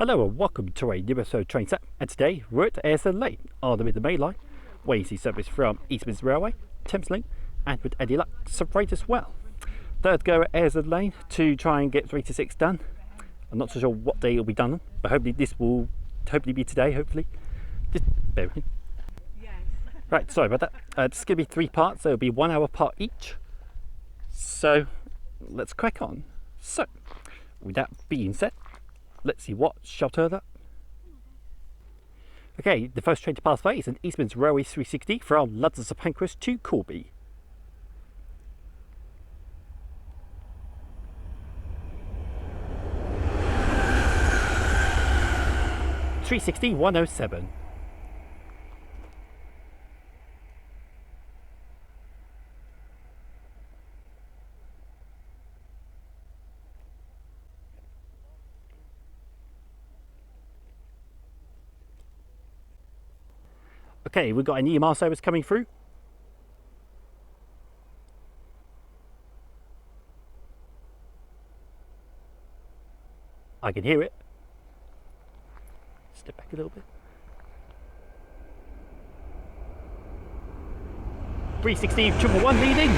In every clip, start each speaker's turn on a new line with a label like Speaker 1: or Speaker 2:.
Speaker 1: Hello and welcome to a new episode of Train Set, and today we're at Ayres Lane on the Midland Main Line, where you see service from East Midlands Railway, Thameslink, and with any luck, some freight as well. Third go at Ayres Lane to try and get 3 to 6 done. I'm not so sure what day it'll be done on, but hopefully this will be today, hopefully. Just bear with me.
Speaker 2: Yes.
Speaker 1: Right, sorry about that. This is going to be 3 parts, so it'll be 1 hour part each. So, let's crack on. So, with that being said, let's see what shall turn up. Okay, the first train to pass by is an East Midlands Railway 360 from London St Pancras to Corby. (360-107). Okay, we've got an EMR service coming through. I can hear it. Step back a little bit. 360 111 leading.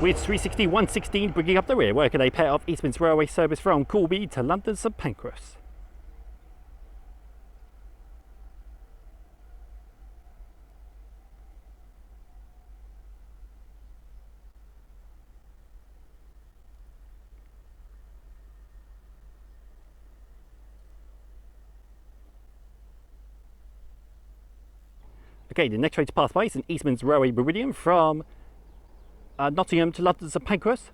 Speaker 1: With 360 116 bringing up the rear, working a pair of East Midlands Railway service from Corby to London St Pancras. Okay, the next train to pass by is an East Midlands Railway Meridian from Nottingham to London St Pancras.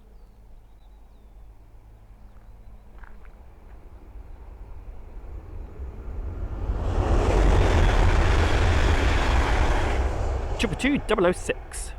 Speaker 1: Triple 006.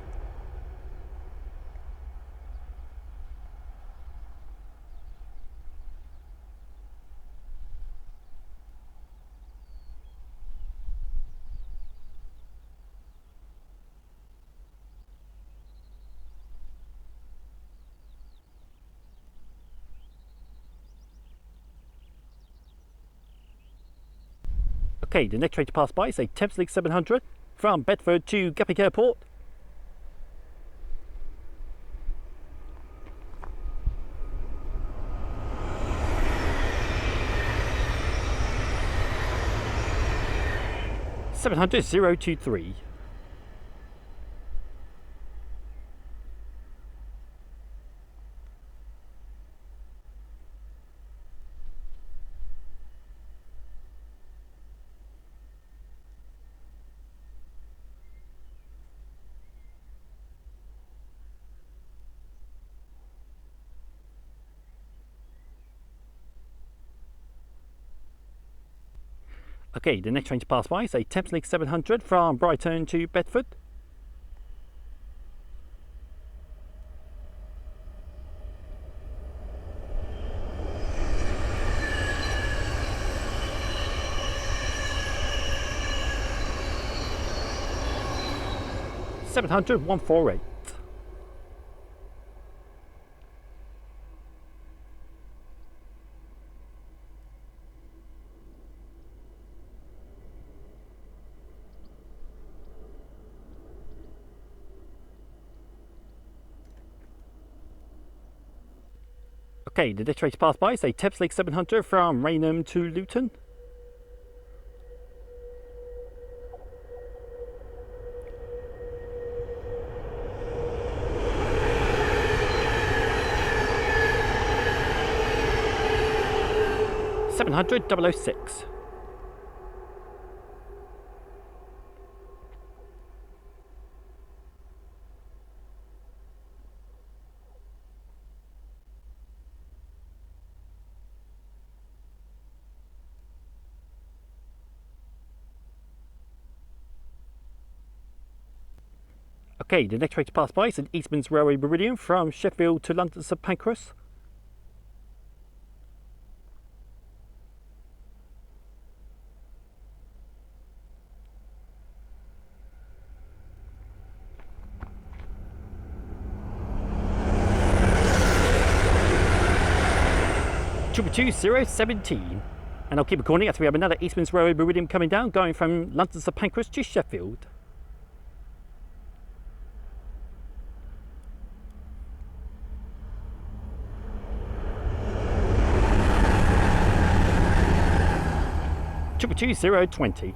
Speaker 1: Okay, the next train to pass by is a Thameslink 700 from Bedford to Gatwick Airport. (700-023). Okay, the next train to pass by is a Thameslink 700 from Brighton to Bedford. (700-148). Okay, the next train to pass by is a Thameslink 700 from Rainham to Luton. (700-006). Okay, the next train to pass by is an East Midlands Railway Meridian from Sheffield to London St Pancras. 22017. And I'll keep recording as we have another Eastman's Railway Meridian coming down, going from London St Pancras to Sheffield. Triple 2020.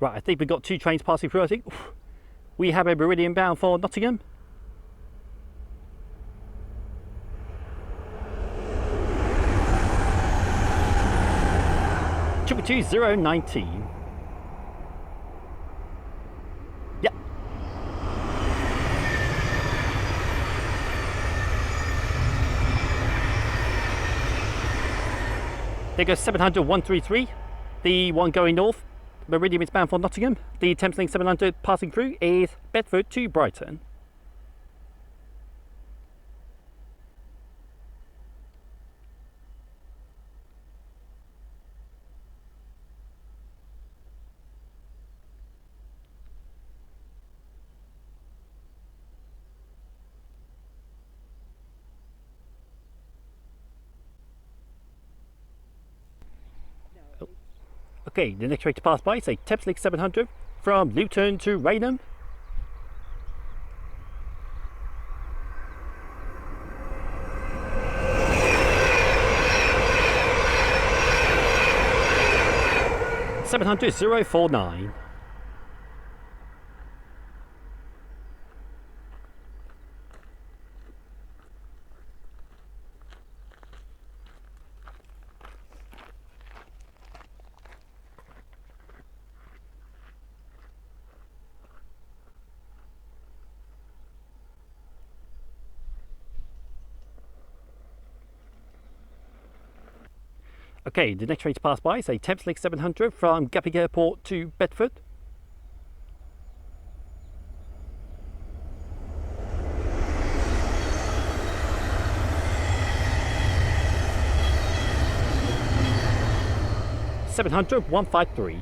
Speaker 1: Right, I think we've got two trains passing through. I think we have a Meridian bound for Nottingham. Triple 2019. Yep. There goes 700 133. The one going north. Meridian is bound for Nottingham. The Thameslink 700 passing through is Bedford to Brighton. Okay, the next train to pass by is a Thameslink 700 from Luton to Raynham. Seven hundred 049. Okay, the next train to pass by is a Thameslink 700 from Gatwick Airport to Bedford. Seven hundred 153.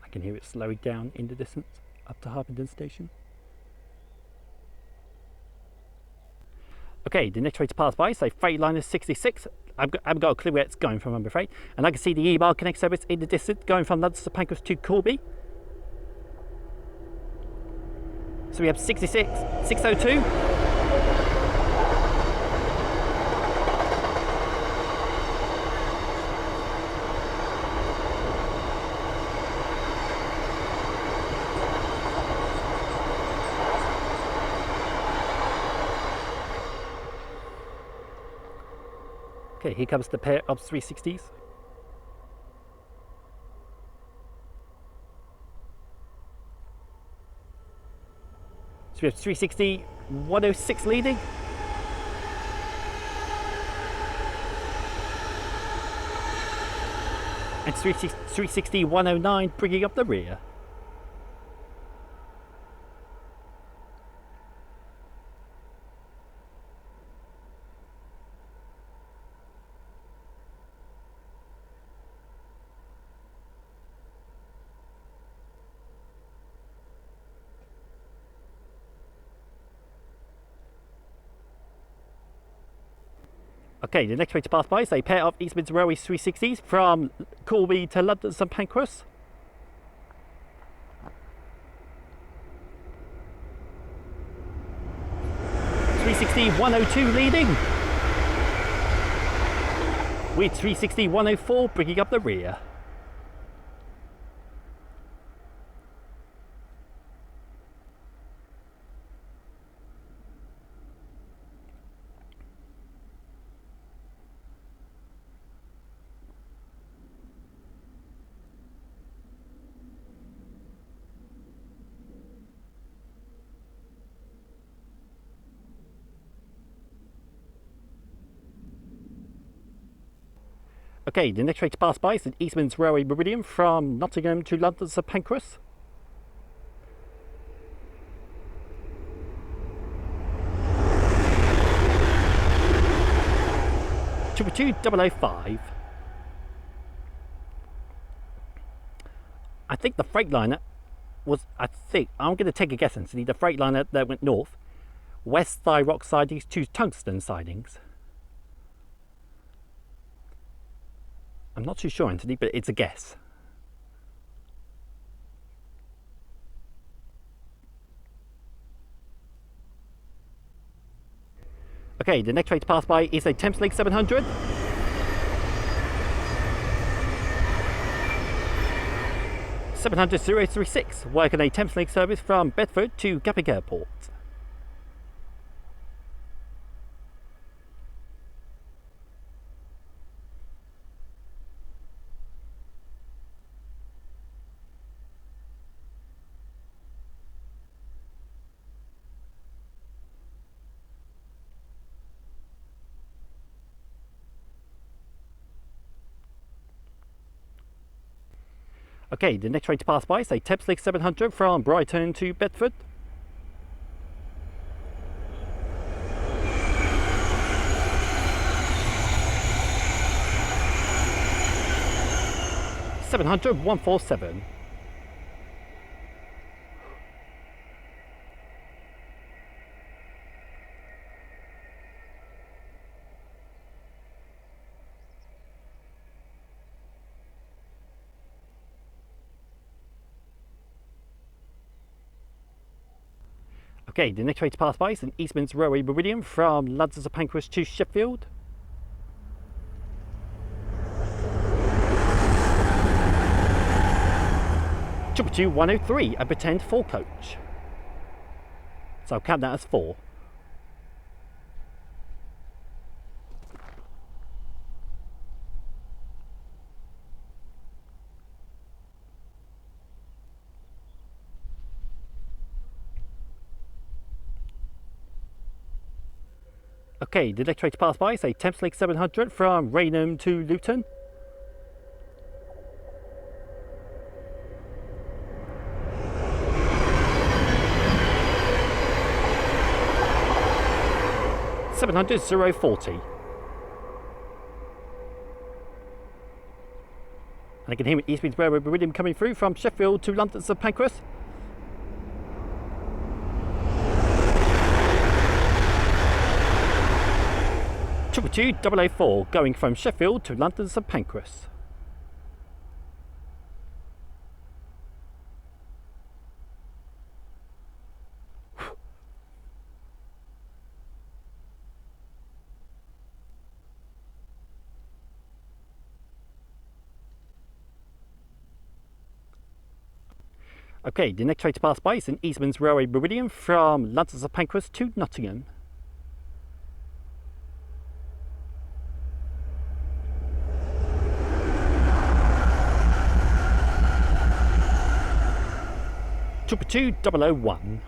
Speaker 1: I can hear it slowing down in the distance up to Harpenden Station. Okay, the next train to pass by is a Freightliner 66. I haven't got a clue where it's going from, I'm afraid. And I can see the E-Bar Connect service in the distance going from London St Pancras to Corby. So we have 66, 602. Okay, here comes the pair of 360s. So we have 360 106 leading. And 360 109 bringing up the rear. Okay, the next train to pass by is a pair of Eastman's Railway 360s from Corby to London St Pancras. .360 102 leading, with 360 104 bringing up the rear. Okay, the next train to pass by is the Eastman's Railway Meridian from Nottingham to London St Pancras. 22005. I think the Freightliner was, I'm going to take a guess and see the Freightliner that went north. West Thigh Rock sidings to Tungsten sidings. I'm not too sure, Anthony, but it's a guess. Okay, the next train to pass by is a Thameslink 700. 700-036, working a Thameslink service from Bedford to Gatwick Airport. Okay, the next train to pass by is a Thameslink 700 from Brighton to Bedford. 700-147. Okay, the next train to pass by is an Eastman's Railway Meridian from London St Pancras to Sheffield. 103, a pretend 4 coach. So I'll count that as 4. Okay, the next train to pass by is a Thameslink 700 from Raynham to Luton. 700-040. And I can hear Eastman's Railway Meridian coming through from Sheffield to London St Pancras. Triple 004 going from Sheffield to London St Pancras. Okay, the next train to pass by is an Eastman's Railway Meridian from London St Pancras to Nottingham. 001.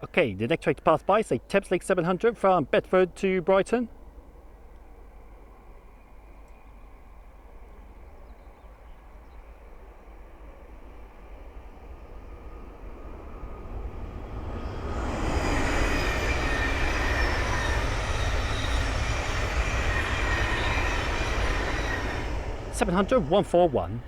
Speaker 1: Okay, the next train to pass by is a Thameslink 700 from Bedford to Brighton. 700-141.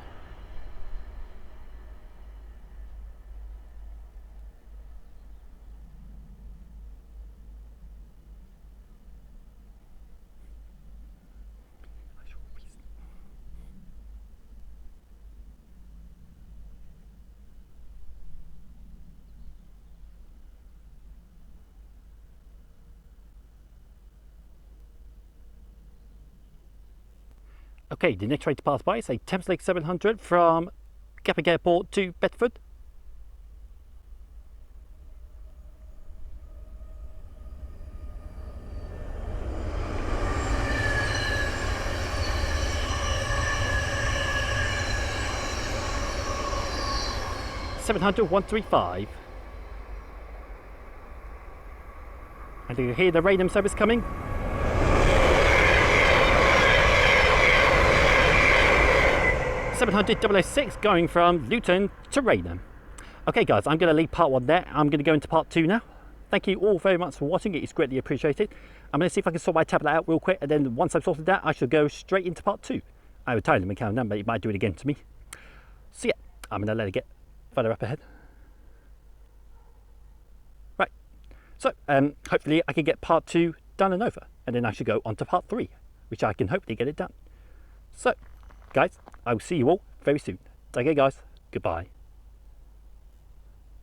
Speaker 1: Okay, the next train to pass by is a Thameslink 700 from Gatwick Airport to Bedford. 700 135. And you can hear the radome service coming. 700 006 going from Luton to Raynham. Okay guys, I'm going to leave part 1 there. I'm going to go into part 2 now. Thank you all very much for watching. It is greatly appreciated. I'm going to see if I can sort my tablet out real quick, and then once I've sorted that, I shall go straight into part 2. I would tell him account number, he might do it again to me. So yeah, I'm going to let it get further up ahead. Right, so hopefully I can get part 2 done and over, and then I should go on to part 3, which I can hopefully get it done. So guys, I will see you all very soon. Take care guys, goodbye.